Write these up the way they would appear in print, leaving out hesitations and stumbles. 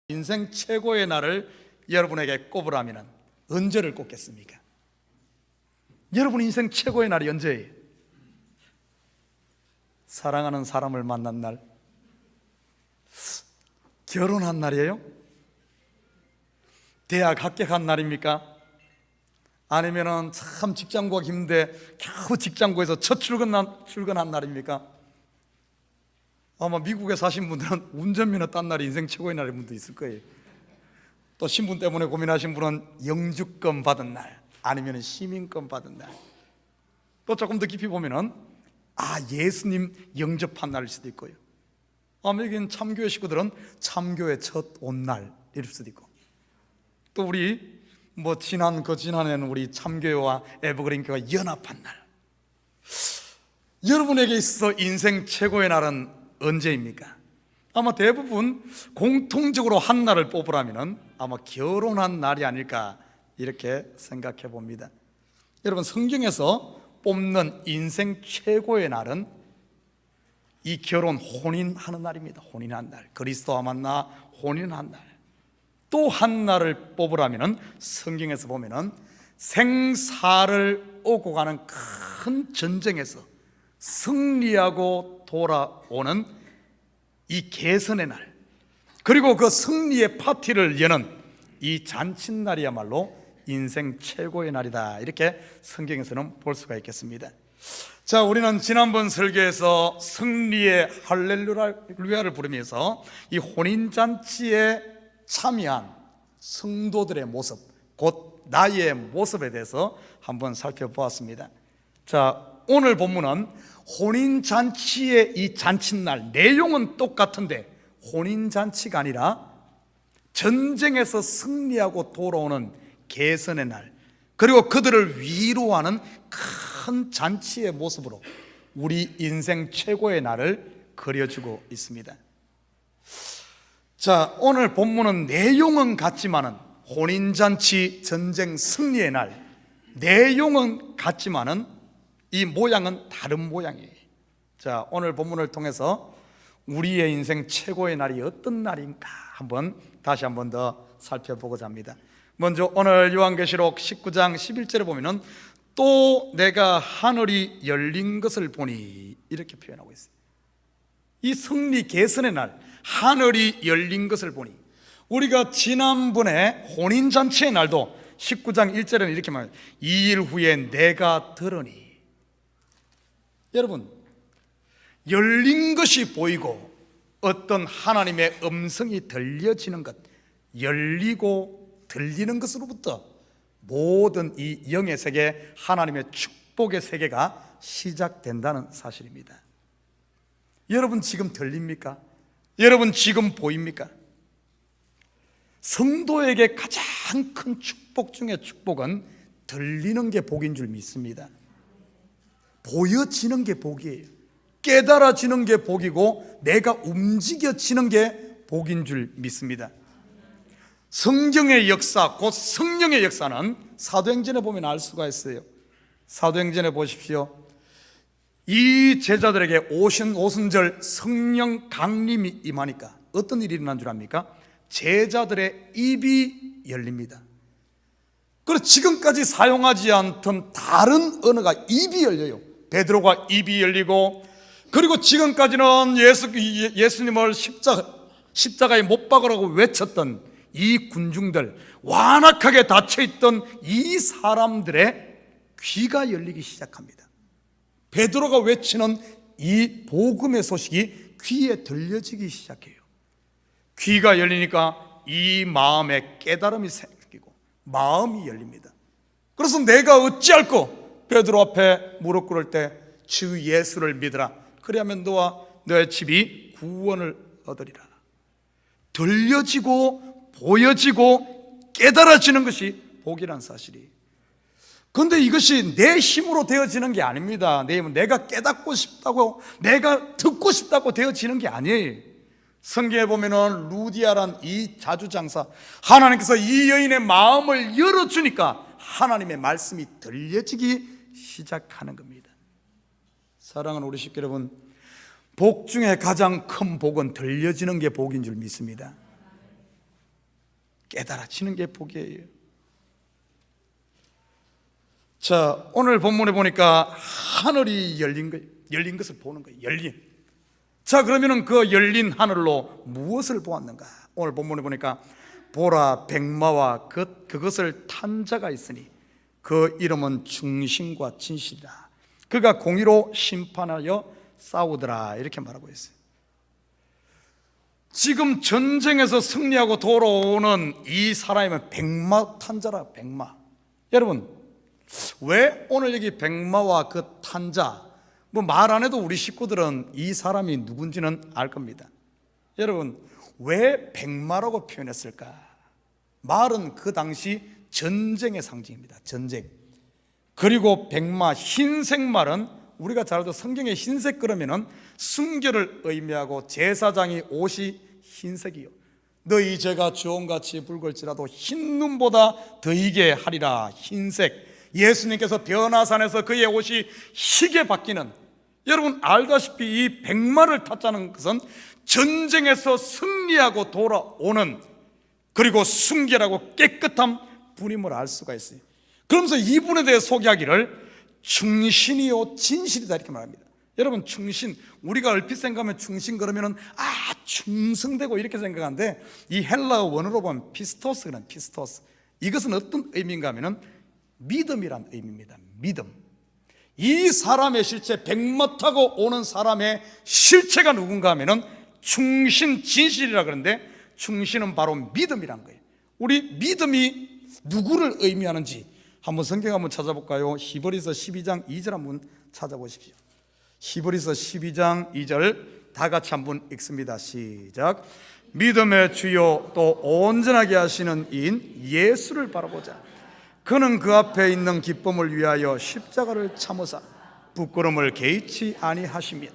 인생 최고의 날을 여러분에게 꼽으라면 언제를 꼽겠습니까? 여러분 인생 최고의 날이 언제예요? 사랑하는 사람을 만난 날? 결혼한 날이에요? 대학 합격한 날입니까? 아니면은 참 직장 구하기 힘든데 겨우 직장 구해서 첫 출근한 날입니까? 아마 미국에 사신 분들은 운전면허 딴 날이 인생 최고의 날인 분도 있을 거예요. 또 신분 때문에 고민하신 분은 영주권 받은 날, 아니면 시민권 받은 날. 또 조금 더 깊이 보면은 예수님 영접한 날일 수도 있고요. 여긴 참교회 식구들은 참교회 첫 온 날일 수도 있고, 또 우리 지난해는 우리 참교회와 에버그린교회가 연합한 날. 여러분에게 있어서 인생 최고의 날은 언제입니까? 아마 대부분 공통적으로 한 날을 뽑으라면 아마 결혼한 날이 아닐까 이렇게 생각해 봅니다. 여러분, 성경에서 뽑는 인생 최고의 날은 이 결혼, 혼인하는 날입니다. 혼인한 날, 그리스도와 만나 혼인한 날. 또 한 날을 뽑으라면 성경에서 보면은 생사를 오고 가는 큰 전쟁에서 승리하고 돌아오는 이 계선의 날, 그리고 그 승리의 파티를 여는 이 잔칫날이야말로 인생 최고의 날이다, 이렇게 성경에서는 볼 수가 있겠습니다. 자, 우리는 지난번 설교에서 승리의 할렐루야를 부르면서 이 혼인잔치에 참여한 성도들의 모습, 곧 나의 모습에 대해서 한번 살펴보았습니다. 자, 오늘 본문은 혼인잔치의 이 잔칫날, 내용은 똑같은데 혼인잔치가 아니라 전쟁에서 승리하고 돌아오는 계선의 날, 그리고 그들을 위로하는 큰 잔치의 모습으로 우리 인생 최고의 날을 그려주고 있습니다. 자, 오늘 본문은 내용은 같지만은 혼인잔치, 전쟁 승리의 날, 내용은 같지만은 이 모양은 다른 모양이에요. 자, 오늘 본문을 통해서 우리의 인생 최고의 날이 어떤 날인가 다시 한번 더 살펴보고자 합니다. 먼저 오늘 요한계시록 19장 11절에 보면은 또 내가 하늘이 열린 것을 보니, 이렇게 표현하고 있어요. 이 승리 계선의 날, 하늘이 열린 것을 보니, 우리가 지난번에 혼인잔치의 날도 19장 1절에는 이렇게 말해요. 2일 후에 내가 들으니. 여러분, 열린 것이 보이고 어떤 하나님의 음성이 들려지는 것, 열리고 들리는 것으로부터 모든 이 영의 세계, 하나님의 축복의 세계가 시작된다는 사실입니다. 여러분 지금 들립니까? 여러분 지금 보입니까? 성도에게 가장 큰 축복 중에 축복은 들리는 게 복인 줄 믿습니다. 보여지는 게 복이에요. 깨달아지는 게 복이고 내가 움직여지는 게 복인 줄 믿습니다. 성경의 역사, 곧 성령의 역사는 사도행전에 보면 알 수가 있어요. 사도행전에 보십시오. 이 제자들에게 오순절 성령 강림이 임하니까 어떤 일이 일어난 줄 압니까? 제자들의 입이 열립니다. 그리고 지금까지 사용하지 않던 다른 언어가 입이 열려요. 베드로가 입이 열리고, 그리고 지금까지는 예수님을 십자가에 못 박으라고 외쳤던 이 군중들, 완악하게 닫혀있던 이 사람들의 귀가 열리기 시작합니다. 베드로가 외치는 이 복음의 소식이 귀에 들려지기 시작해요. 귀가 열리니까 이 마음에 깨달음이 생기고 마음이 열립니다. 그래서 내가 어찌할꼬 베드로 앞에 무릎 꿇을 때 주 예수를 믿으라, 그리하면 너와 너의 집이 구원을 얻으리라. 들려지고 보여지고 깨달아지는 것이 복이란 사실이. 그런데 이것이 내 힘으로 되어지는 게 아닙니다. 내가 깨닫고 싶다고, 내가 듣고 싶다고 되어지는 게 아니에요. 성경에 보면은 루디아란 이 자주장사, 하나님께서 이 여인의 마음을 열어주니까 하나님의 말씀이 들려지기 시작하는 겁니다. 사랑하는 우리 식구 여러분, 복 중에 가장 큰 복은 들려지는 게 복인 줄 믿습니다. 깨달아지는 게 복이에요. 자, 오늘 본문에 보니까 하늘이 열린 것을 보는 거예요. 자, 그러면은 그 열린 하늘로 무엇을 보았는가? 오늘 본문에 보니까 보라, 백마와 그것을 탄 자가 있으니 그 이름은 충신과 진실이다. 그가 공의로 심판하여 싸우더라. 이렇게 말하고 있어요. 지금 전쟁에서 승리하고 돌아오는 이 사람이면 백마 탄 자라. 백마. 여러분, 왜 오늘 여기 백마와 그 탄 자, 뭐 말 안 해도 우리 식구들은 이 사람이 누군지는 알 겁니다. 여러분, 왜 백마라고 표현했을까? 말은 그 당시 전쟁의 상징입니다. 전쟁. 그리고 백마, 흰색 말은 우리가 잘 알죠. 성경에 흰색 그러면은 순결을 의미하고 제사장이 옷이 흰색이요. 너희 죄가 주홍같이 붉을지라도 흰 눈보다 더이게 하리라. 흰색. 예수님께서 변화산에서 그의 옷이 희게 바뀌는, 여러분 알다시피 이 백마를 탔다는 것은 전쟁에서 승리하고 돌아오는, 그리고 순결하고 깨끗한 분임을 알 수가 있어요. 그러면서 이분에 대해 소개하기를 충신이요 진실이다 이렇게 말합니다. 여러분, 충신, 우리가 얼핏 생각하면 충신 그러면은 충성되고 이렇게 생각하는데, 이 헬라어 원어로 보면 피스토스는 피스토스, 이것은 어떤 의미인가 하면은 믿음이란 의미입니다. 믿음. 이 사람의 실체, 백마 타고 오는 사람의 실체가 누군가 하면은 충신, 진실이라 그러는데, 충신은 바로 믿음이란 거예요. 우리 믿음이 누구를 의미하는지 한번 성경 한번 찾아볼까요? 히브리서 12장 2절 한번 찾아보십시오. 히브리서 12장 2절 다 같이 한번 읽습니다. 시작. 믿음의 주요 또 온전하게 하시는 이인 예수를 바라보자. 그는 그 앞에 있는 기쁨을 위하여 십자가를 참으사 부끄러움을 개의치 아니하십니다.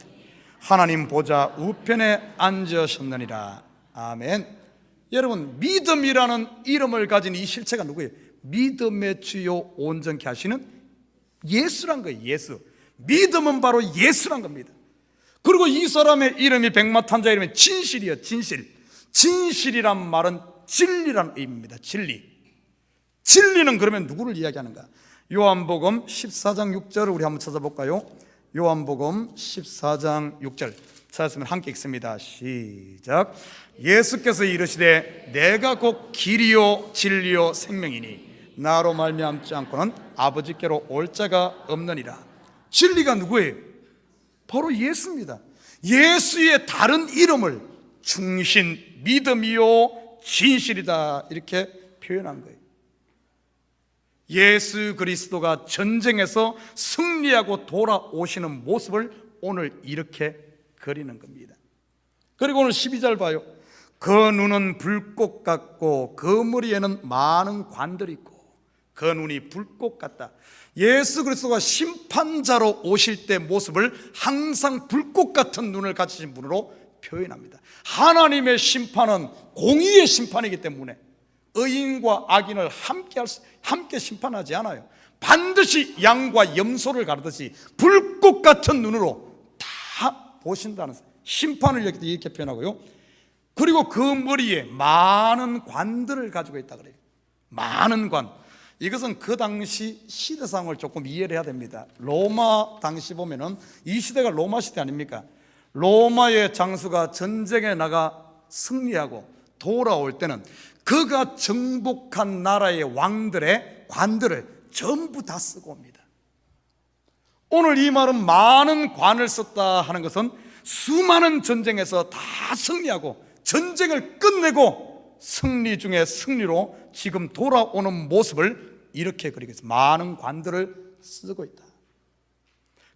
하나님 보좌 우편에 앉으셨느니라. 아멘. 여러분, 믿음이라는 이름을 가진 이 실체가 누구예요? 믿음의 주요 온전케 하시는 예수란 거예요. 예수. 믿음은 바로 예수란 겁니다. 그리고 이 사람의 이름이 백마탄자 이름이 진실이에요. 진실. 진실이란 말은 진리란 의미입니다. 진리. 진리는 그러면 누구를 이야기하는가? 요한복음 14장 6절을 우리 한번 찾아볼까요? 요한복음 14장 6절 찾았으면 함께 읽습니다. 시작. 예수께서 이르시되 내가 곧 길이요 진리요 생명이니 나로 말미암지 않고는 아버지께로 올 자가 없느니라. 진리가 누구예요? 바로 예수입니다. 예수의 다른 이름을 충신, 믿음이요 진실이다 이렇게 표현한 거예요. 예수 그리스도가 전쟁에서 승리하고 돌아오시는 모습을 오늘 이렇게 그리는 겁니다. 그리고 오늘 12절 봐요. 그 눈은 불꽃 같고 그 머리에는 많은 관들이 있고, 그 눈이 불꽃 같다. 예수 그리스도가 심판자로 오실 때 모습을 항상 불꽃 같은 눈을 가지신 분으로 표현합니다. 하나님의 심판은 공의의 심판이기 때문에 의인과 악인을 함께 심판하지 않아요. 반드시 양과 염소를 가르듯이 불꽃 같은 눈으로 다 보신다는 심판을 이렇게 표현하고요. 그리고 그 머리에 많은 관들을 가지고 있다 그래요. 많은 관. 이것은 그 당시 시대상을 조금 이해를 해야 됩니다. 로마 당시 보면은 이 시대가 로마 시대 아닙니까? 로마의 장수가 전쟁에 나가 승리하고 돌아올 때는 그가 정복한 나라의 왕들의 관들을 전부 다 쓰고 옵니다. 오늘 이 말은 많은 관을 썼다 하는 것은 수많은 전쟁에서 다 승리하고 전쟁을 끝내고 승리 중에 승리로 지금 돌아오는 모습을 이렇게 그리겠습니다. 많은 관들을 쓰고 있다.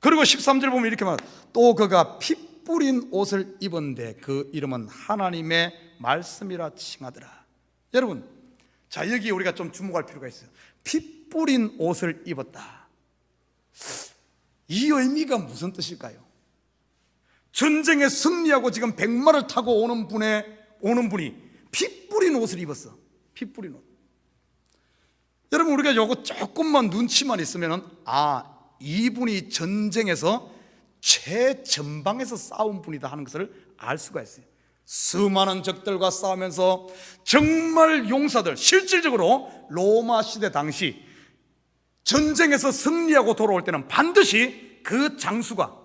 그리고 13절 보면 이렇게 말합니다. 또 그가 피 뿌린 옷을 입은데 그 이름은 하나님의 말씀이라 칭하더라. 여러분, 자 여기 우리가 좀 주목할 필요가 있어요. 피 뿌린 옷을 입었다. 이 의미가 무슨 뜻일까요? 전쟁에 승리하고 지금 백마를 타고 오는 분이 피 뿌린 옷을 입었어. 피 뿌린 옷. 여러분, 우리가 요거 조금만 눈치만 있으면 이분이 전쟁에서 최전방에서 싸운 분이다 하는 것을 알 수가 있어요. 수많은 적들과 싸우면서 정말 용사들, 실질적으로 로마 시대 당시 전쟁에서 승리하고 돌아올 때는 반드시 그 장수가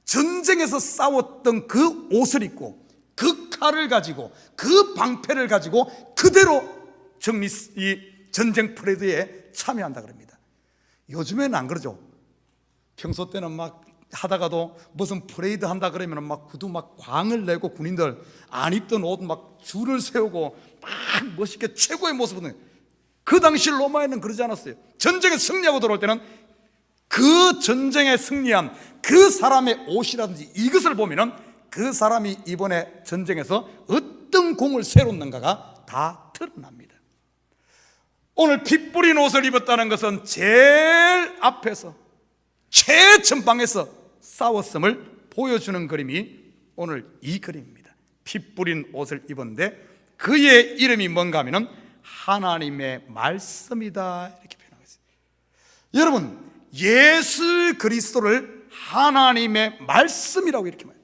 전쟁에서 싸웠던 그 옷을 입고 그 칼을 가지고 그 방패를 가지고 그대로 이 전쟁 퍼레이드에 참여한다 그럽니다. 요즘에는 안 그러죠. 평소 때는 막 하다가도 무슨 퍼레이드 한다 그러면 막 구두 막 광을 내고 군인들 안 입던 옷 막 줄을 세우고 막 멋있게 최고의 모습을. 그 당시 로마에는 그러지 않았어요. 전쟁에 승리하고 돌아올 때는 그 전쟁에 승리한 그 사람의 옷이라든지 이것을 보면은 그 사람이 이번에 전쟁에서 어떤 공을 세웠는가가 다 드러납니다. 오늘 피 뿌린 옷을 입었다는 것은 제일 앞에서 최전방에서 싸웠음을 보여주는 그림이 오늘 이 그림입니다. 피 뿌린 옷을 입었는데 그의 이름이 뭔가 하면은 하나님의 말씀이다, 이렇게 표현하고 있어요. 여러분, 예수 그리스도를 하나님의 말씀이라고 이렇게 말해요.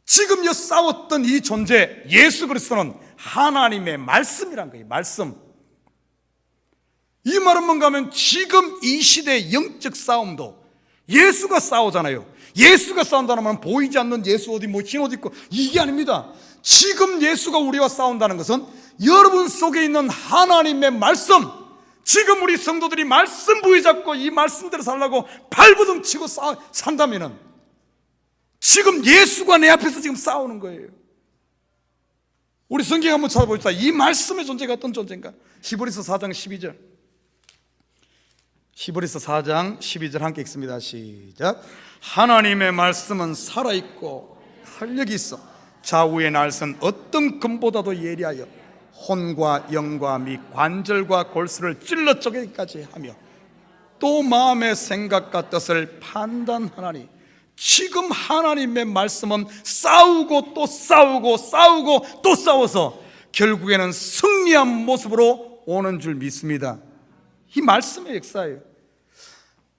지금 싸웠던 이 존재 예수 그리스도는 하나님의 말씀이란 거예요. 말씀. 이 말은 뭔가 하면 지금 이 시대의 영적 싸움도 예수가 싸우잖아요. 예수가 싸운다는 말은 보이지 않는 예수 어디 뭐 흰 옷 입고 이게 아닙니다. 지금 예수가 우리와 싸운다는 것은 여러분 속에 있는 하나님의 말씀, 지금 우리 성도들이 말씀 부여잡고 이 말씀대로 살라고 발버둥 치고 산다면은 지금 예수가 내 앞에서 지금 싸우는 거예요. 우리 성경 한번 찾아봅시다. 이 말씀의 존재가 어떤 존재인가? 히브리서 4장 12절. 히브리서 4장 12절 함께 읽습니다. 시작. 하나님의 말씀은 살아있고 활력이 있어 좌우의 날선 어떤 금보다도 예리하여 혼과 영과 및 관절과 골수를 찔러 쪼개기까지 하며 또 마음의 생각과 뜻을 판단하나니. 지금 하나님의 말씀은 싸우고 또 싸우고 싸우고 또 싸워서 결국에는 승리한 모습으로 오는 줄 믿습니다. 이 말씀의 역사예요.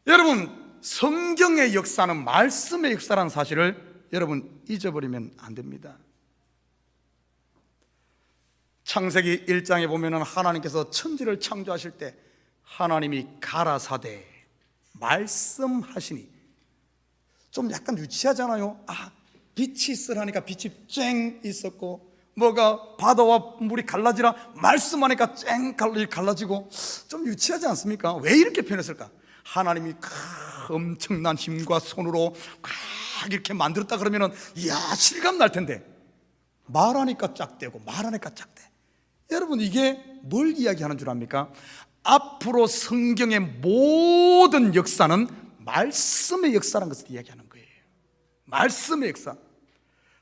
여러분, 성경의 역사는 말씀의 역사라는 사실을 여러분 잊어버리면 안 됩니다. 창세기 1장에 보면은 하나님께서 천지를 창조하실 때 하나님이 가라사대 말씀하시니. 좀 약간 유치하잖아요. 빛이 있으라니까 빛이 쨍 있었고, 뭐가 바다와 물이 갈라지라 말씀하니까 쨍 갈라지고. 좀 유치하지 않습니까? 왜 이렇게 표현했을까? 하나님이 엄청난 힘과 손으로 이렇게 만들었다 그러면은 이야 실감 날 텐데 말하니까 짝대고 말하니까 짝대. 여러분, 이게 뭘 이야기하는 줄 압니까? 앞으로 성경의 모든 역사는 말씀의 역사라는 것을 이야기하는 거예요. 말씀의 역사.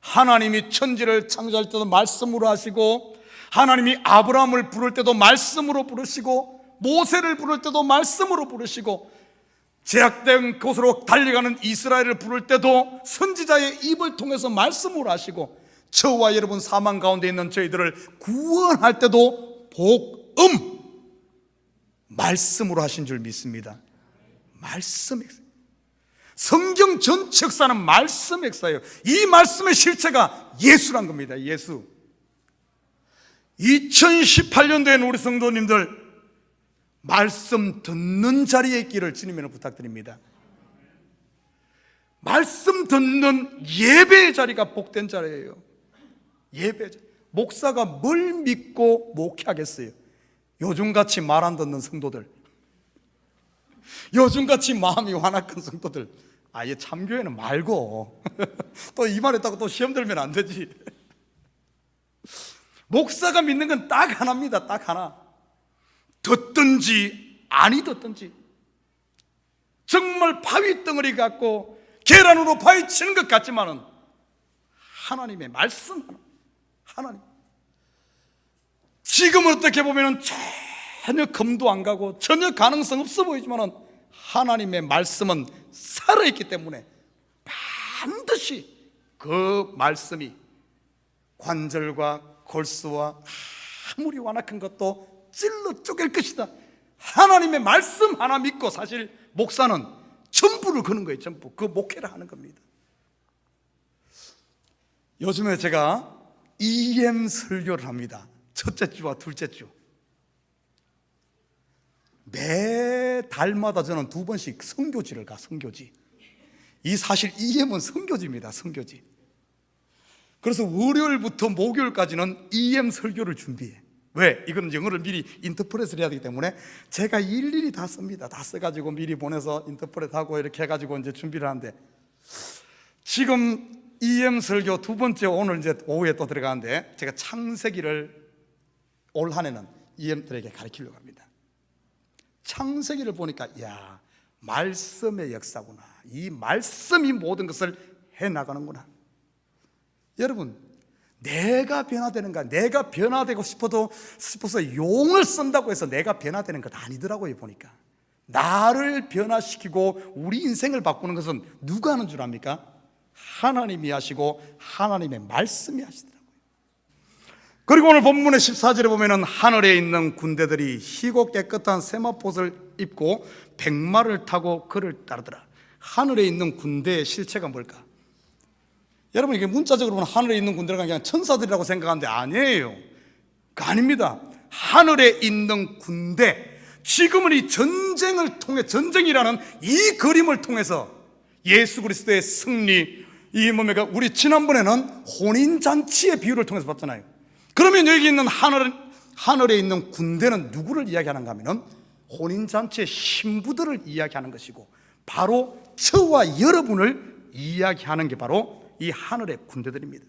하나님이 천지를 창조할 때도 말씀으로 하시고, 하나님이 아브라함을 부를 때도 말씀으로 부르시고, 모세를 부를 때도 말씀으로 부르시고, 제약된 곳으로 달려가는 이스라엘을 부를 때도 선지자의 입을 통해서 말씀으로 하시고, 저와 여러분 사망 가운데 있는 저희들을 구원할 때도 복음 말씀으로 하신 줄 믿습니다. 말씀 역사. 성경 전체 역사는 말씀 역사예요. 이 말씀의 실체가 예수란 겁니다. 예수. 2018년도에는 우리 성도님들 말씀 듣는 자리에 있기를 주님으로 부탁드립니다. 말씀 듣는 예배의 자리가 복된 자리예요. 예배. 목사가 뭘 믿고 목회하겠어요? 요즘같이 말 안 듣는 성도들, 요즘같이 마음이 완악한 성도들, 아예 참교회는 말고 또 이 말 했다고 또 시험 들면 안 되지. 목사가 믿는 건 딱 하나입니다. 딱 하나. 듣든지 아니 듣든지, 정말 바위 덩어리 같고 계란으로 바위 치는 것 같지만은 하나님의 말씀 하나님. 지금은 어떻게 보면 전혀 검도 안 가고 전혀 가능성 없어 보이지만은 하나님의 말씀은 살아있기 때문에 반드시 그 말씀이 관절과 골수와 아무리 완악한 것도 찔러 쪼갤 것이다. 하나님의 말씀 하나 믿고 사실 목사는 전부를 거는 거예요. 전부. 그 목회를 하는 겁니다. 요즘에 제가 EM 설교를 합니다. 첫째 주와 둘째 주. 매 달마다 저는 2번씩 선교지를 가, 선교지. 이 사실 EM은 선교지입니다, 선교지. 그래서 월요일부터 목요일까지는 EM 설교를 준비해. 왜? 이거는 영어를 미리 인터프렛을 해야 되기 때문에 제가 일일이 다 씁니다. 다 써가지고 미리 보내서 인터프렛하고 이렇게 해가지고 이제 준비를 하는데, 지금 EM 설교 2번째 오늘 이제 오후에 또 들어가는데, 제가 창세기를 올 한 해는 EM들에게 가르치려고 합니다. 창세기를 보니까 야, 말씀의 역사구나. 이 말씀이 모든 것을 해나가는구나. 여러분, 내가 변화되는가? 내가 변화되고 싶어서 용을 쓴다고 해서 내가 변화되는 것 아니더라고요. 보니까 나를 변화시키고 우리 인생을 바꾸는 것은 누가 하는 줄 압니까? 하나님이 하시고 하나님의 말씀이 하시더라고요. 그리고 오늘 본문의 14절에 보면은 하늘에 있는 군대들이 희고 깨끗한 세마포를 입고 백마를 타고 그를 따르더라. 하늘에 있는 군대의 실체가 뭘까? 여러분, 이게 문자적으로 보면 하늘에 있는 군대가 그냥 천사들이라고 생각하는데 아니에요. 아닙니다. 하늘에 있는 군대, 지금은 이 전쟁을 통해, 전쟁이라는 이 그림을 통해서 예수 그리스도의 승리, 이 뭡니까? 우리 지난번에는 혼인잔치의 비유를 통해서 봤잖아요. 그러면 여기 있는 하늘에 있는 군대는 누구를 이야기하는가 하면 혼인잔치의 신부들을 이야기하는 것이고, 바로 저와 여러분을 이야기하는 게 바로 이 하늘의 군대들입니다.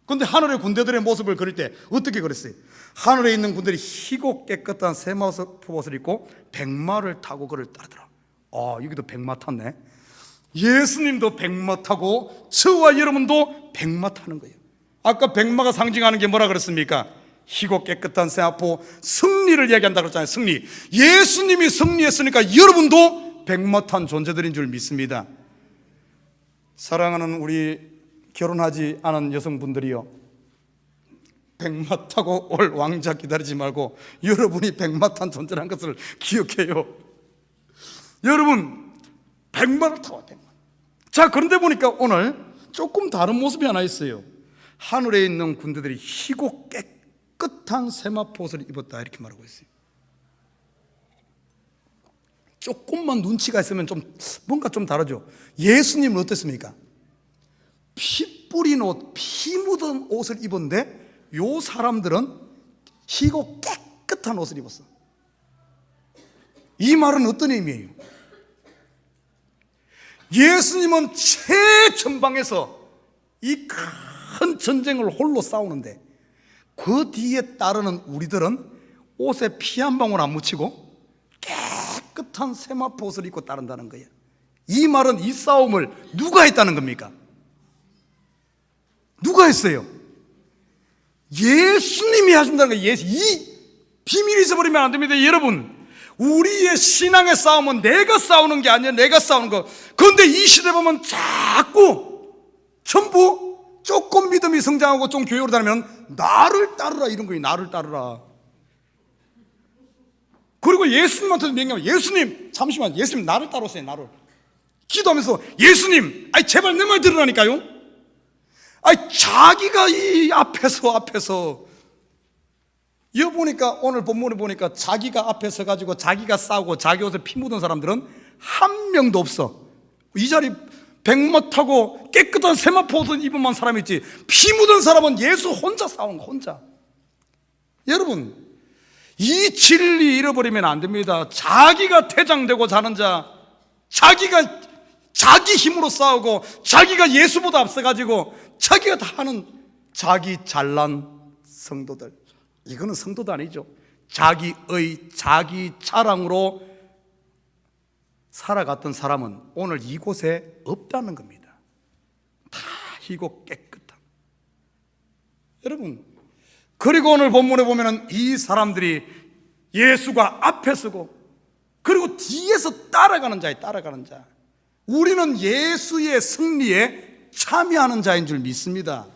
그런데 하늘의 군대들의 모습을 그릴 때 어떻게 그랬어요? 하늘에 있는 군대들이 희고 깨끗한 세마포옷을 입고 백마를 타고 그를 따르더라. 여기도 백마 탔네. 예수님도 백마 타고 저와 여러분도 백마 타는 거예요. 아까 백마가 상징하는 게 뭐라 그랬습니까? 희고 깨끗한 세마포, 승리를 이야기한다 그랬잖아요. 승리. 예수님이 승리했으니까 여러분도 백마 탄 존재들인 줄 믿습니다. 사랑하는 우리 결혼하지 않은 여성분들이요, 백마 타고 올 왕자 기다리지 말고 여러분이 백마 탄 존재라는 것을 기억해요. 여러분, 백마를 타고 왔대요. 자, 그런데 보니까 오늘 조금 다른 모습이 하나 있어요. 하늘에 있는 군대들이 희고 깨끗한 세마포옷을 입었다, 이렇게 말하고 있어요. 조금만 눈치가 있으면 뭔가 좀 다르죠. 예수님은 어땠습니까? 피 뿌린 옷, 피 묻은 옷을 입었는데 요 사람들은 희고 깨끗한 옷을 입었어. 이 말은 어떤 의미예요? 예수님은 최전방에서 이 큰 전쟁을 홀로 싸우는데 그 뒤에 따르는 우리들은 옷에 피 한 방울 안 묻히고 깨끗한 세마포 옷을 입고 따른다는 거예요. 이 말은 이 싸움을 누가 했다는 겁니까? 누가 했어요? 예수님이 하신다는 거예요. 이 비밀 잊어버리면 안 됩니다. 여러분, 우리의 신앙의 싸움은 내가 싸우는 게 아니야. 내가 싸우는 거. 그런데 이 시대 보면 자꾸 전부 조금 믿음이 성장하고 좀 교회로 다니면 나를 따르라 이런 거예요. 나를 따르라. 그리고 예수님한테도 명령하면, 예수님 잠시만, 예수님 나를 따라오세요. 나를. 기도하면서 예수님, 제발 내 말 들으라니까요. 자기가 이 앞에서 이거 보니까, 오늘 본문을 보니까 자기가 앞에 서가지고 자기가 싸우고 자기 옷에 피 묻은 사람들은 한 명도 없어. 이 자리 백마 타고 깨끗한 세마포 옷을 입은 사람이 있지, 피 묻은 사람은 예수 혼자 싸우는 거, 혼자. 여러분, 이 진리 잃어버리면 안 됩니다. 자기가 태장되고 자는 자, 자기가 자기 힘으로 싸우고 자기가 예수보다 앞서가지고 자기가 다 하는 자기 잘난 성도들, 이거는 성도도 아니죠. 자기 자랑으로 살아갔던 사람은 오늘 이곳에 없다는 겁니다. 다 희고 깨끗한. 여러분, 그리고 오늘 본문에 보면은 이 사람들이 예수가 앞에 서고 그리고 뒤에서 따라가는 자에 따라가는 자. 우리는 예수의 승리에 참여하는 자인 줄 믿습니다.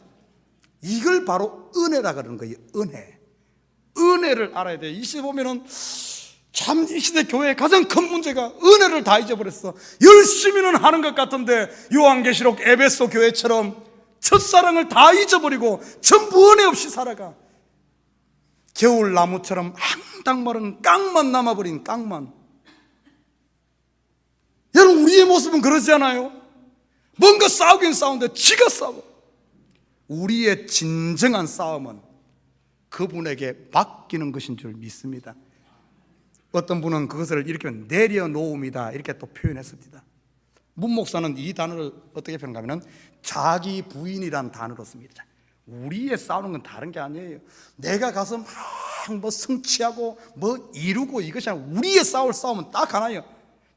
이걸 바로 은혜라 그러는 거예요. 은혜를 알아야 돼요. 이 시대 보면은 참 이 시대 교회의 가장 큰 문제가 은혜를 다 잊어버렸어. 열심히는 하는 것 같은데 요한계시록 에베소 교회처럼 첫사랑을 다 잊어버리고 전부 은혜 없이 살아가. 겨울 나무처럼 항상 마른 깡만 남아버린 깡만. 여러분, 우리의 모습은 그러지 않아요? 뭔가 싸우긴 싸우는데 지가 싸워. 우리의 진정한 싸움은 그분에게 맡기는 것인 줄 믿습니다. 어떤 분은 그것을 이렇게 내려놓음이다 이렇게 또 표현했습니다. 문 목사는 이 단어를 어떻게 표현하냐면 자기 부인이란 단어로 씁니다. 우리의 싸우는 건 다른 게 아니에요. 내가 가서 막 뭐 성취하고 뭐 이루고 이것이 아니라 우리의 싸울 싸움은 딱 하나예요.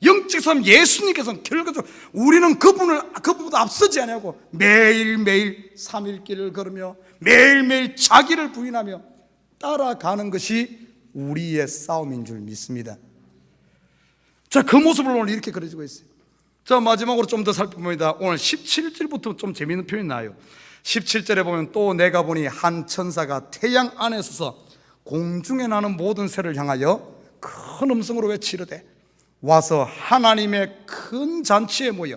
영적 싸움, 예수님께서는 결과적으로 우리는 그분보다 앞서지 않냐고 매일매일 3일길을 걸으며 매일매일 자기를 부인하며 따라가는 것이 우리의 싸움인 줄 믿습니다. 자, 그 모습을 오늘 이렇게 그려지고 있어요. 자, 마지막으로 좀 더 살펴봅니다. 오늘 17절부터 좀 재미있는 표현이 나와요. 17절에 보면 또 내가 보니 한 천사가 태양 안에 서서 공중에 나는 모든 새를 향하여 큰 음성으로 외치르되 와서 하나님의 큰 잔치에 모여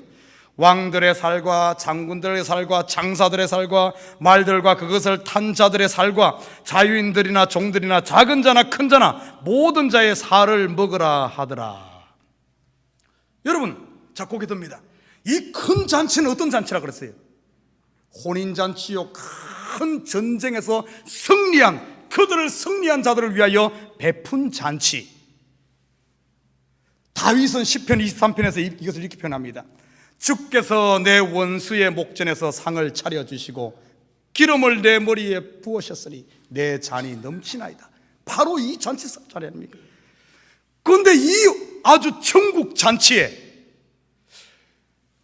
왕들의 살과 장군들의 살과 장사들의 살과 말들과 그것을 탄 자들의 살과 자유인들이나 종들이나 작은 자나 큰 자나 모든 자의 살을 먹으라 하더라. 여러분, 자, 고개 듭니다. 이 큰 잔치는 어떤 잔치라 그랬어요? 혼인잔치요, 큰 전쟁에서 승리한 그들을 승리한 자들을 위하여 베푼 잔치. 다윗은 시편 23편에서 이것을 이렇게 표현합니다. 주께서 내 원수의 목전에서 상을 차려주시고 기름을 내 머리에 부으셨으니 내 잔이 넘치나이다. 바로 이 잔치 자리 아닙니까? 그런데 이 아주 천국 잔치에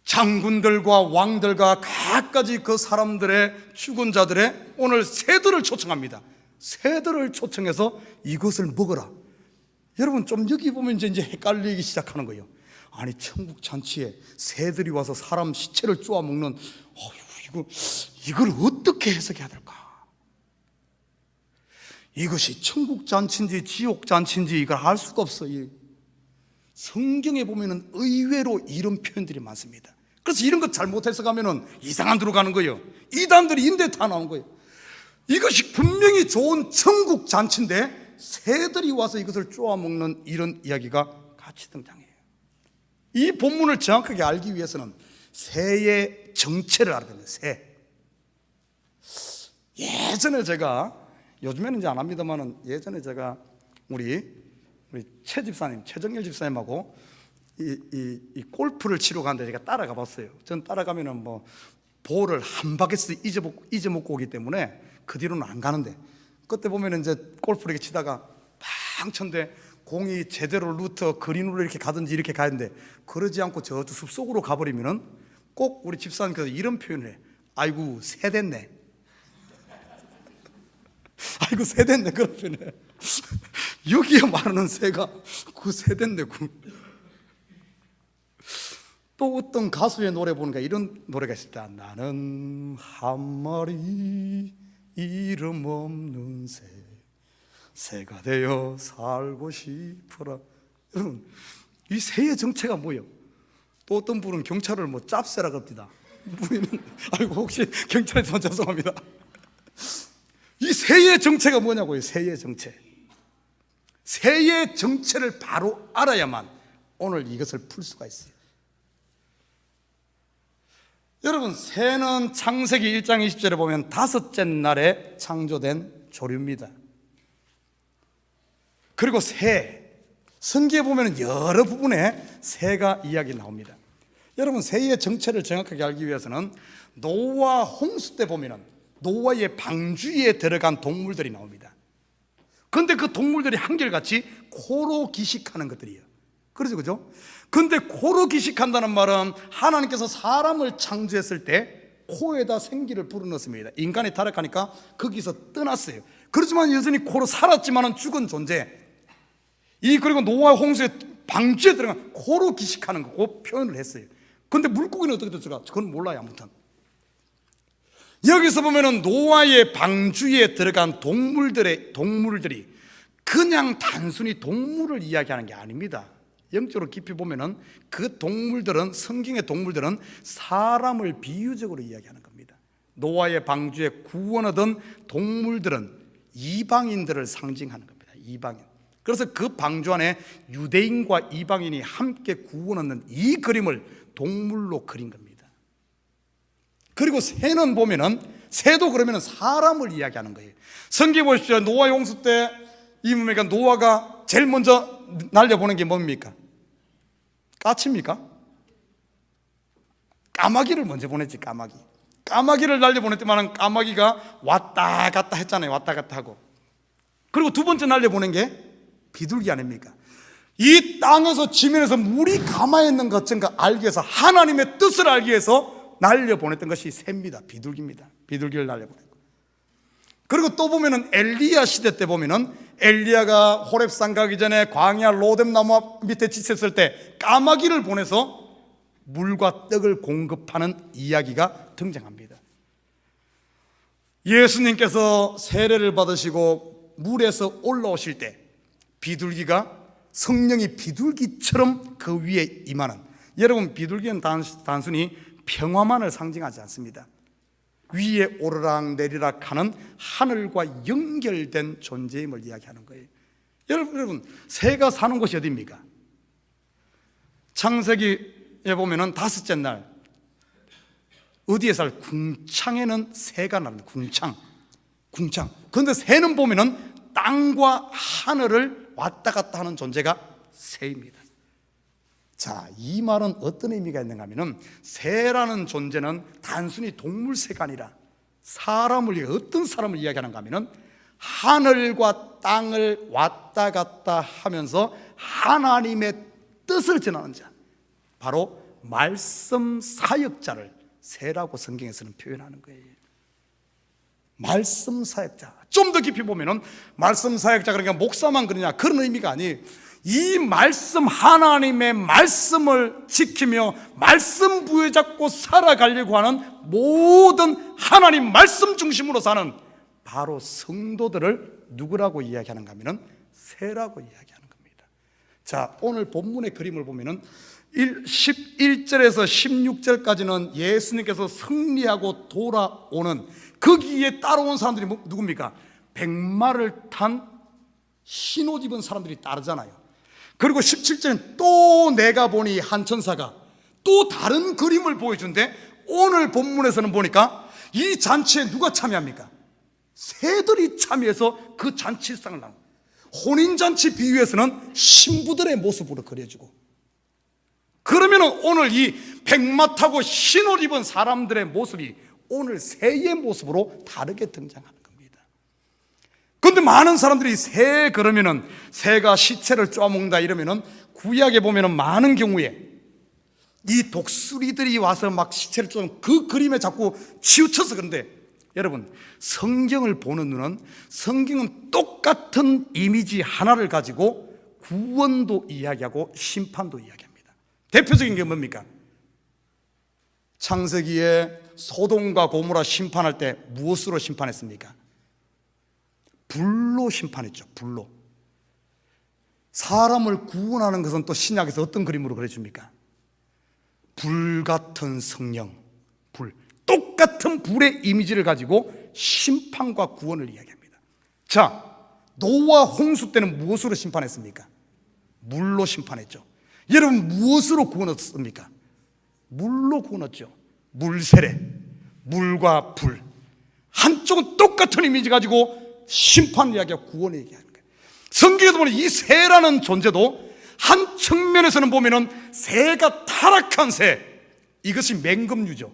장군들과 왕들과 각가지 그 사람들의 죽은 자들의 오늘 새들을 초청합니다. 새들을 초청해서 이것을 먹어라. 여러분, 좀 여기 보면 이제 헷갈리기 시작하는 거예요. 아니, 천국 잔치에 새들이 와서 사람 시체를 쪼아 먹는, 이걸 어떻게 해석해야 될까? 이것이 천국 잔치인지 지옥 잔치인지 이걸 알 수가 없어요. 성경에 보면은 의외로 이런 표현들이 많습니다. 그래서 이런 것 잘못 해석하면은 이상한 데로 가는 거예요. 이단들이 인대 다 나온 거예요. 이것이 분명히 좋은 천국 잔치인데 새들이 와서 이것을 쪼아 먹는 이런 이야기가 같이 등장해요. 이 본문을 정확하게 알기 위해서는 새의 정체를 알아야 됩니다. 새. 예전에 제가, 요즘에는 이제 안 합니다만은 예전에 제가 우리 최 집사님, 최정일 집사님하고 이 골프를 치러 가는데 제가 따라가 봤어요. 전 따라가면은 뭐 볼을 한 바퀴씩 잊어먹고 오기 때문에 그 뒤로는 안 가는데, 그때 보면은 이제 골프를 이렇게 치다가 팡 쳤는데 공이 제대로 루트 그린으로 이렇게 가든지 이렇게 가야 되는데 그러지 않고 저쪽 숲속으로 가버리면은 꼭 우리 집사님께서 이런 표현을 해. 아이고, 새 됐네. 아이고, 새 됐네. 그런 표현을 해. 여기에 말하는 새가 그 새 됐네. 또 어떤 가수의 노래 보니까 이런 노래가 있습니다. 나는 한 마리 이름 없는 새가 되어 살고 싶어라. 여러분, 이 새의 정체가 뭐예요? 또 어떤 분은 경찰을 뭐 짭새라고 합니다. 우리는, 아이고, 혹시 경찰에서 죄송합니다. 이 새의 정체가 뭐냐고요? 새의 정체. 새의 정체를 바로 알아야만 오늘 이것을 풀 수가 있어요. 여러분, 새는 창세기 1장 20절에 보면 다섯째 날에 창조된 조류입니다. 그리고 새, 성경에 보면 여러 부분에 새가 이야기 나옵니다. 여러분, 새의 정체를 정확하게 알기 위해서는 노아 홍수 때 보면 노아의 방주에 들어간 동물들이 나옵니다. 그런데 그 동물들이 한결같이 코로 기식하는 것들이에요. 그죠? 근데 코로 기식한다는 말은 하나님께서 사람을 창조했을 때 코에다 생기를 불어넣습니다. 인간이 타락하니까 거기서 떠났어요. 그렇지만 여전히 코로 살았지만은 죽은 존재. 그리고 노아 홍수의 방주에 들어간 코로 기식하는 거, 그 표현을 했어요. 근데 물고기는 어떻게 됐을까? 그건 몰라요, 아무튼. 여기서 보면은 노아의 방주에 들어간 동물들이 그냥 단순히 동물을 이야기하는 게 아닙니다. 영적으로 깊이 보면은 그 동물들은, 성경의 동물들은 사람을 비유적으로 이야기하는 겁니다. 노아의 방주에 구원 얻은 동물들은 이방인들을 상징하는 겁니다. 이방인. 그래서 그 방주 안에 유대인과 이방인이 함께 구원 얻는 이 그림을 동물로 그린 겁니다. 그리고 새는 보면은, 새도 그러면은 사람을 이야기하는 거예요. 성경 보십시오. 노아 홍수 때 이 뭡니까? 노아가 제일 먼저 날려보낸 게 뭡니까? 까치입니까? 까마귀를 먼저 보냈지. 까마귀를 날려보냈더만 까마귀가 왔다 갔다 했잖아요. 왔다 갔다 하고. 그리고 두 번째 날려보낸 게 비둘기 아닙니까? 이 땅에서 지면에서 물이 가만히 있는 것 전가 알기 위해서, 하나님의 뜻을 알기 위해서 날려보냈던 것이 새입니다. 비둘기입니다. 비둘기를 날려보냈고. 그리고 또 보면은 엘리야 시대 때 보면은 엘리야가 호렙산 가기 전에 광야 로뎀 나무 밑에 지쳤을 때 까마귀를 보내서 물과 떡을 공급하는 이야기가 등장합니다. 예수님께서 세례를 받으시고 물에서 올라오실 때 비둘기가, 성령이 비둘기처럼 그 위에 임하는, 여러분 비둘기는 단순히 평화만을 상징하지 않습니다. 위에 오르락 내리락 하는 하늘과 연결된 존재임을 이야기하는 거예요. 여러분 새가 사는 곳이 어디입니까? 창세기에 보면은 다섯째 날 어디에 살? 궁창에는 새가 납니다. 궁창. 그런데 새는 보면은 땅과 하늘을 왔다 갔다 하는 존재가 새입니다. 자, 이 말은 어떤 의미가 있는가 하면은, 새라는 존재는 단순히 동물 새가 아니라 어떤 사람을 이야기하는가 하면은, 하늘과 땅을 왔다 갔다 하면서 하나님의 뜻을 전하는 자, 바로 말씀 사역자를 새라고 성경에서는 표현하는 거예요. 말씀 사역자. 좀 더 깊이 보면은 말씀 사역자, 그러니까 목사만 그러냐 그런 의미가 아니에요. 이 말씀, 하나님의 말씀을 지키며 말씀 부여잡고 살아가려고 하는 모든 하나님 말씀 중심으로 사는 바로 성도들을 누구라고 이야기하는가 하면은 새라고 이야기하는 겁니다. 자, 오늘 본문의 그림을 보면은 11절에서 16절까지는 예수님께서 승리하고 돌아오는, 거기에 따라온 사람들이 누굽니까? 백마를 탄 흰옷 입은 사람들이 따르잖아요. 그리고 17절은 또 내가 보니 한 천사가 또 다른 그림을 보여준대. 오늘 본문에서는 보니까 이 잔치에 누가 참여합니까? 새들이 참여해서 그 잔치상을 나눠. 혼인잔치 비유에서는 신부들의 모습으로 그려주고, 그러면 오늘 이 백마 타고 흰옷 입은 사람들의 모습이 오늘 새의 모습으로 다르게 등장하는 겁니다. 그런데 많은 사람들이 새 그러면은 새가 시체를 쪼아먹는다 이러면은, 구약에 보면은 많은 경우에 이 독수리들이 와서 막 시체를 쪼아먹는 그 그림에 자꾸 치우쳐서. 그런데 여러분, 성경을 보는 눈은, 성경은 똑같은 이미지 하나를 가지고 구원도 이야기하고 심판도 이야기합니다. 대표적인 게 뭡니까? 창세기에 소돔과 고모라 심판할 때 무엇으로 심판했습니까? 불로 심판했죠. 불로. 사람을 구원하는 것은 또 신약에서 어떤 그림으로 그려줍니까? 불 같은 성령, 불. 똑같은 불의 이미지를 가지고 심판과 구원을 이야기합니다. 자, 노아 홍수 때는 무엇으로 심판했습니까? 물로 심판했죠. 여러분, 무엇으로 구원 얻습니까? 물로 구원 얻죠. 물세례, 물과 불. 한쪽은 똑같은 이미지 가지고 심판 이야기하고 구원 얘기하는 거예요. 성경에서 보면 이 새라는 존재도 한 측면에서는 보면은 새가 타락한 새, 이것이 맹금류죠.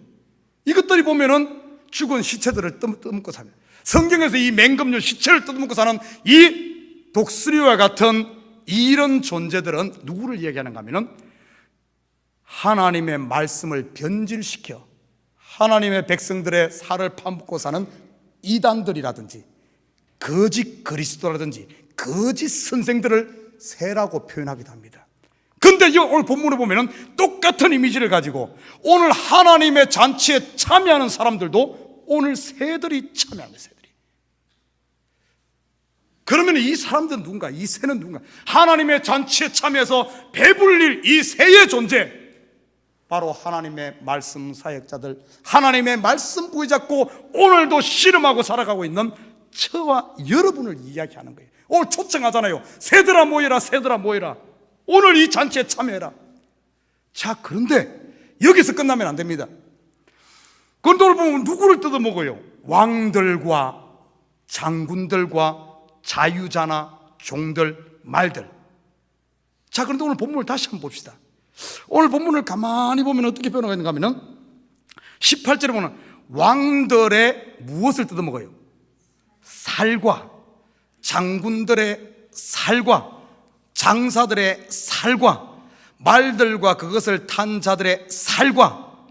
이것들이 보면은 죽은 시체들을 뜯먹고 삽니다. 성경에서 이 맹금류, 시체를 뜯먹고 사는 이 독수리와 같은 이런 존재들은 누구를 이야기하는가 하면은, 하나님의 말씀을 변질시켜 하나님의 백성들의 살을 파먹고 사는 이단들이라든지 거짓 그리스도라든지 거짓 선생들을 새라고 표현하기도 합니다. 그런데 오늘 본문을 보면 똑같은 이미지를 가지고 오늘 하나님의 잔치에 참여하는 사람들도 오늘 새들이 참여하는 거예요. 새들이. 그러면 이 사람들은 누군가? 이 새는 누군가? 하나님의 잔치에 참여해서 배불릴 이 새의 존재, 바로 하나님의 말씀 사역자들, 하나님의 말씀 부여잡고 오늘도 씨름하고 살아가고 있는 저와 여러분을 이야기하는 거예요. 오늘 초청하잖아요. 새들아 모여라, 새들아 모여라. 오늘 이 잔치에 참여해라. 자, 그런데 여기서 끝나면 안 됩니다. 그런데 오늘 보면 누구를 뜯어먹어요? 왕들과 장군들과 자유자나 종들, 말들. 자, 그런데 오늘 본문을 다시 한번 봅시다. 오늘 본문을 가만히 보면 어떻게 변화가 있는가 하면은 18절에 보면 왕들의 무엇을 뜯어먹어요? 살과 장군들의 살과 장사들의 살과 말들과 그것을 탄 자들의 살과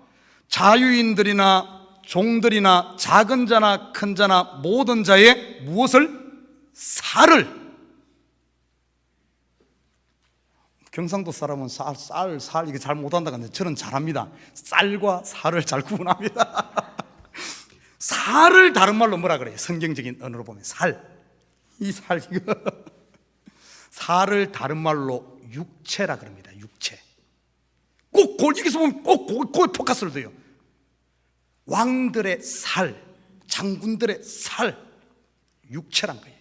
자유인들이나 종들이나 작은 자나 큰 자나 모든 자의 무엇을? 살을. 경상도 사람은 살 이게 잘 못한다고 하는데 저는 잘합니다. 쌀과 살을 잘 구분합니다. 살을 다른 말로 뭐라 그래요? 성경적인 언어로 보면 살. 이 살 이거 살을 다른 말로 육체라 그럽니다. 육체. 꼭 여기서 보면 꼭 포커스를 둬요. 왕들의 살, 장군들의 살, 육체란 거예요.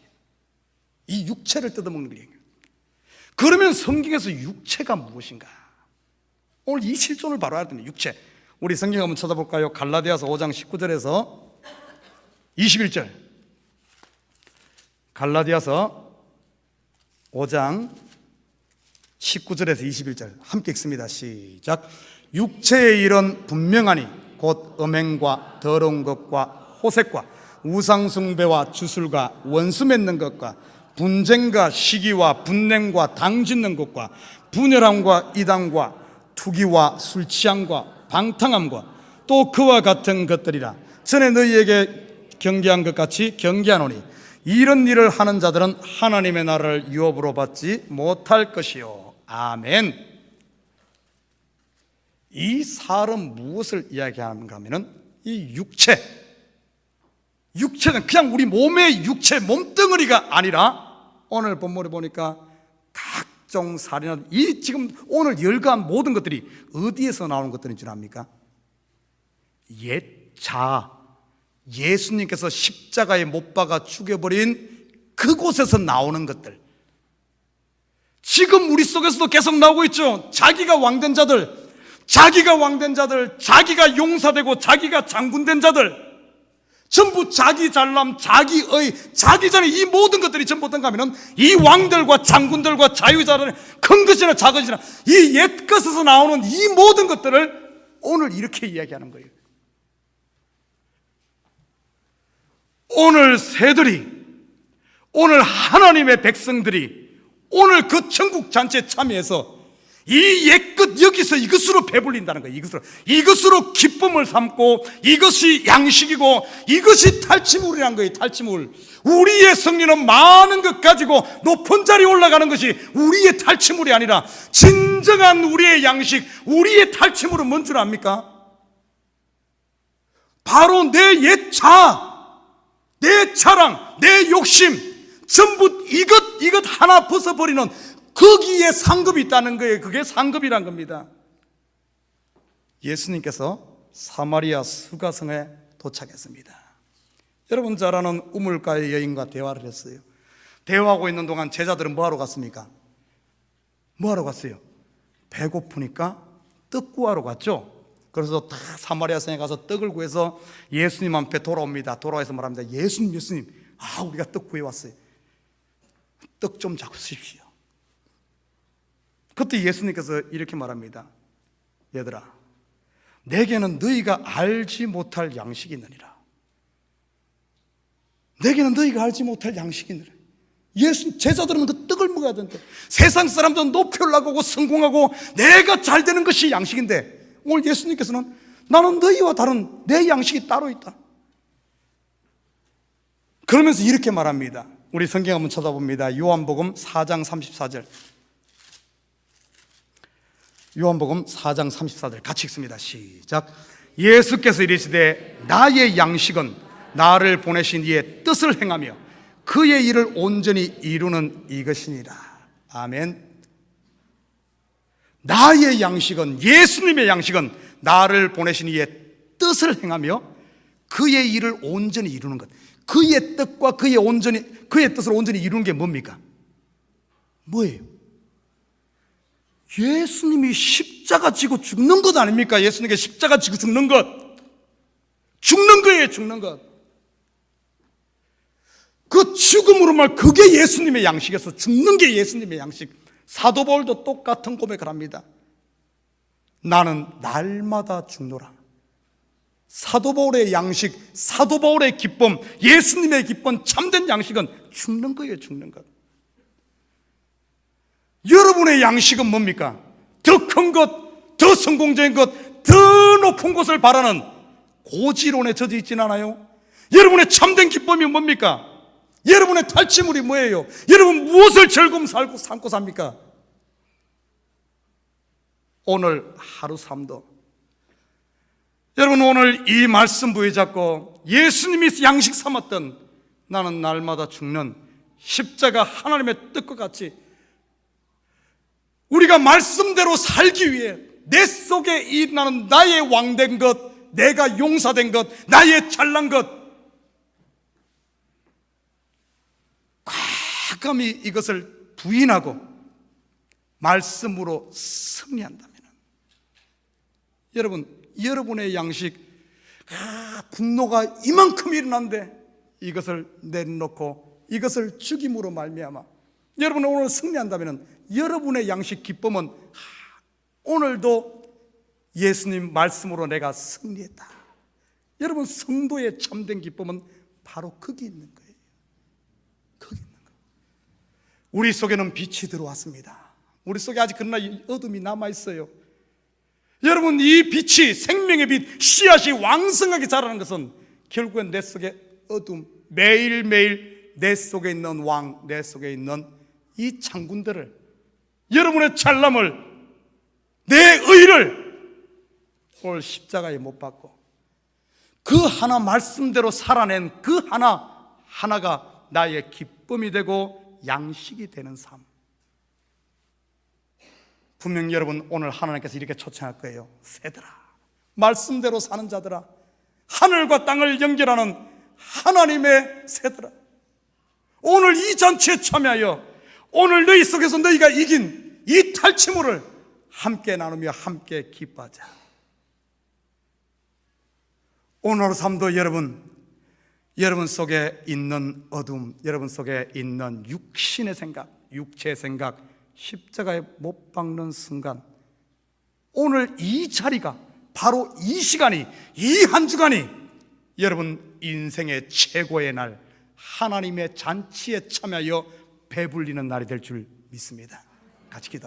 이 육체를 뜯어먹는 거예요. 그러면 성경에서 육체가 무엇인가? 오늘 이 실존을 바로 알아야 됩니다. 육체. 우리 성경 한번 찾아볼까요? 갈라디아서 5장 19절에서 21절. 갈라디아서 5장 19절에서 21절 함께 읽습니다. 시작. 육체의 일은 분명하니 곧 음행과 더러운 것과 호색과 우상숭배와 주술과 원수 맺는 것과 분쟁과 시기와 분냄과 당짓는 것과 분열함과 이단과 투기와 술취함과 방탕함과 또 그와 같은 것들이라. 전에 너희에게 경계한 것 같이 경계하노니 이런 일을 하는 자들은 하나님의 나라를 유업으로 받지 못할 것이요. 아멘. 이 살은 무엇을 이야기하는가 하면은 이 육체는 그냥 우리 몸의 육체 몸뚱어리가 아니라 오늘 본문에 보니까 각종 살이나 이 지금 오늘 열거한 모든 것들이 어디에서 나오는 것들인 줄 압니까? 옛자, 예수님께서 십자가에 못 박아 죽여버린 그곳에서 나오는 것들. 지금 우리 속에서도 계속 나오고 있죠. 자기가 왕된 자들, 자기가 용사되고 자기가 장군된 자들, 전부 자기 잘남, 자기 전에 이 모든 것들이 전부 어떤가 하면 이 왕들과 장군들과 자유자들의 큰 것이나 작은 것이나 이 옛것에서 나오는 이 모든 것들을 오늘 이렇게 이야기하는 거예요. 오늘 새들이, 오늘 하나님의 백성들이 오늘 그 천국 잔치에 참여해서 이 옛것 여기서 이것으로 배불린다는 거예요. 이것으로 기쁨을 삼고 이것이 양식이고 이것이 탈취물이라는 거예요. 탈취물. 우리의 승리는 많은 것 가지고 높은 자리에 올라가는 것이 우리의 탈취물이 아니라 진정한 우리의 양식, 우리의 탈취물은 뭔 줄 압니까? 바로 내 옛자, 내 자랑, 내 욕심 전부 이것 하나 벗어버리는 거기에 상급이 있다는 거예요. 그게 상급이란 겁니다. 예수님께서 사마리아 수가성에 도착했습니다. 여러분 잘 아는 우물가의 여인과 대화를 했어요. 대화하고 있는 동안 제자들은 뭐하러 갔습니까? 뭐하러 갔어요? 배고프니까 떡 구하러 갔죠. 그래서 다 사마리아 성에 가서 떡을 구해서 예수님 앞에 돌아옵니다. 돌아와서 말합니다. 예수님 우리가 떡 구해왔어요. 떡 좀 잡수십시오. 그때 예수님께서 이렇게 말합니다. 얘들아, 내게는 너희가 알지 못할 양식이 있느니라. 내게는 너희가 알지 못할 양식이 있느니라. 제자들은 그 떡을 먹어야 되는데 세상 사람들은 높이 올라가고 성공하고 내가 잘 되는 것이 양식인데 오늘 예수님께서는 나는 너희와 다른 내 양식이 따로 있다. 그러면서 이렇게 말합니다. 우리 성경 한번 찾아봅니다. 요한복음 4장 34절. 요한복음 4장 34절 같이 읽습니다. 시작. 예수께서 이르시되 나의 양식은 나를 보내신 이의 뜻을 행하며 그의 일을 온전히 이루는 이것이니라. 아멘. 나의 양식은, 예수님의 양식은 나를 보내신 이의 뜻을 행하며 그의 일을 온전히 이루는 것. 그의 뜻과 그의 뜻을 온전히 이루는 게 뭡니까? 뭐예요? 예수님이 십자가 지고 죽는 것 아닙니까? 예수님께 십자가 지고 죽는 것. 죽는 거예요, 죽는 것. 그 죽음으로 말, 그게 예수님의 양식이어서 죽는 게 예수님의 양식. 사도 바울도 똑같은 고백을 합니다. 나는 날마다 죽노라. 사도 바울의 양식, 사도 바울의 기쁨, 예수님의 기쁨, 참된 양식은 죽는 거예요, 죽는 것. 여러분의 양식은 뭡니까? 더 큰 것, 더 성공적인 것, 더 높은 곳을 바라는 고지론에 젖어 있진 않아요? 여러분의 참된 기쁨이 뭡니까? 여러분의 탈취물이 뭐예요? 여러분 무엇을 즐거움 삼고 삽니까? 오늘 하루 삶도 여러분, 오늘 이 말씀 부여잡고 예수님이 양식 삼았던 나는 날마다 죽는 십자가 하나님의 뜻과 같이 우리가 말씀대로 살기 위해 내 속에 일어나는 나의 왕된 것, 내가 용사된 것, 나의 잘난 것, 과감히 이것을 부인하고 말씀으로 승리한다면, 여러분의 양식, 분노가 이만큼 일어난데 이것을 내려놓고 이것을 죽임으로 말미암아 여러분 오늘 승리한다면 여러분의 양식 기쁨은 오늘도 예수님 말씀으로 내가 승리했다. 여러분 성도의 참된 기쁨은 바로 거기 있는 거예요. 거기 있는 거예요. 우리 속에는 빛이 들어왔습니다. 우리 속에 아직 그러나 어둠이 남아있어요. 여러분 이 빛이, 생명의 빛, 씨앗이 왕성하게 자라는 것은 결국엔 내 속에 어둠, 매일매일 내 속에 있는 왕, 내 속에 있는 이 창군들을, 여러분의 잘남을, 내 의를 오늘 십자가에 못 박고 그 하나 말씀대로 살아낸 그 하나가 나의 기쁨이 되고 양식이 되는 삶. 분명 여러분 오늘 하나님께서 이렇게 초청할 거예요. 새들아, 말씀대로 사는 자들아, 하늘과 땅을 연결하는 하나님의 새들아, 오늘 이 잔치에 참여하여 오늘 너희 속에서 너희가 이긴 이 탈취물을 함께 나누며 함께 기뻐하자. 오늘 삶도 여러분 속에 있는 어둠, 여러분 속에 있는 육신의 생각, 육체의 생각, 십자가에 못 박는 순간, 오늘 이 자리가, 바로 이 시간이, 이 한 주간이 여러분 인생의 최고의 날, 하나님의 잔치에 참여하여 배불리는 날이 될 줄 믿습니다. 같이 기도.